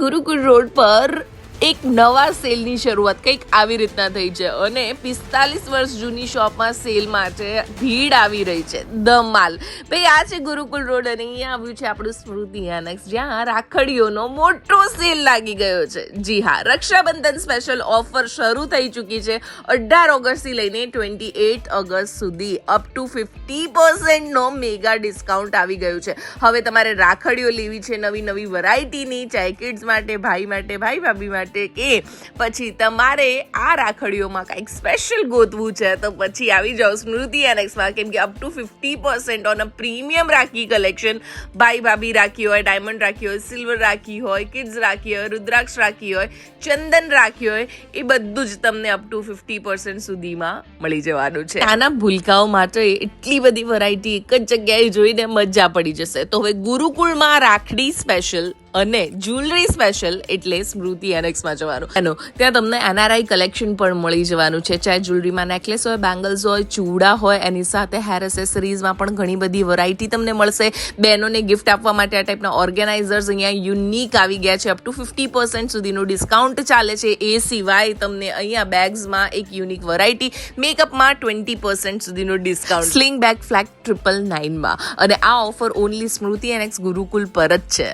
ગુરુકુળ road પર એક નવા સેલની શરૂઆત કંઈક આવી રીતના થઈ છે અને 45 વર્ષ જૂની શોપમાં સેલ માટે ભીડ આવી રહી છે. ધમાલ ભાઈ, આ છે ગુરુકુળ રોડ અને અહીંયા આવ્યું છે આપણું સ્મૃતિ એનેક્સ, જ્યાં રાખડીઓનો મોટો સેલ લાગી ગયો છે. જી હા, રક્ષાબંધન સ્પેશિયલ ઓફર શરૂ થઈ ચૂકી છે 18 ઓગસ્ટથી લઈને 28 ઓગસ્ટ સુધી. અપ ટુ 50% નો મેગા ડિસ્કાઉન્ટ આવી ગયું છે. હવે તમારે રાખડીઓ લેવી છે નવી નવી વેરાયટીની, ચાહે કિડ્સ માટે, ભાઈ માટે, ભાઈ ભાભી માટે, કે પછી તમારે આ રાખડીઓમાં કંઈક સ્પેશિયલ ગોતવું છે તો પછી આવી જાઓ સ્મૃતિ એનેક્સમાં, કેમ કે up to 50% on a premium rakhi collection. ભાઈ ભાભી રાખી હોય, ડાયમંડ રાખી હોય, સિલ્વર રાખી હોય, કિડ્સ રાખી હોય, રુદ્રાક્ષ રાખી હોય, ચંદન રાખી હોય, એ બધું જ તમને અપ ટુ 50% સુધીમાં મળી જવાનું છે. આના ભૂલકાઓ માટે એટલી બધી વેરાયટી એક જ જગ્યાએ જોઈને મજા પડી જશે. તો હવે ગુરુકુળમાં રાખડી સ્પેશિયલ અને જ્વેલરી સ્પેશિયલ એટલે સ્મૃતિ એનેક્સમાં જવાનું. ત્યાં તમને NRI કલેક્શન પણ મળી જવાનું છે. ચાહે જ્વેલરીમાં નેકલેસ હોય, બેંગલ્સ હોય, ચૂડા હોય, એની સાથે હેર એસેસરીઝમાં પણ ઘણી બધી વેરાયટી તમને મળશે. બહેનોને ગિફ્ટ આપવા માટે આ ટાઈપના ઓર્ગેનાઇઝર્સ અહીંયા યુનિક આવી ગયા છે. અપ ટુ 50% સુધીનું ડિસ્કાઉન્ટ ચાલે છે. એ સિવાય તમને અહીંયા બેગ્સમાં એક યુનિક વેરાયટી, મેકઅપમાં 20% સુધીનું ડિસ્કાઉન્ટ, સ્લિંગ બેગ ફ્લેટ 999માં. અને આ ઓફર ઓનલી સ્મૃતિ એનેક્સ ગુરુકુલ પર જ છે.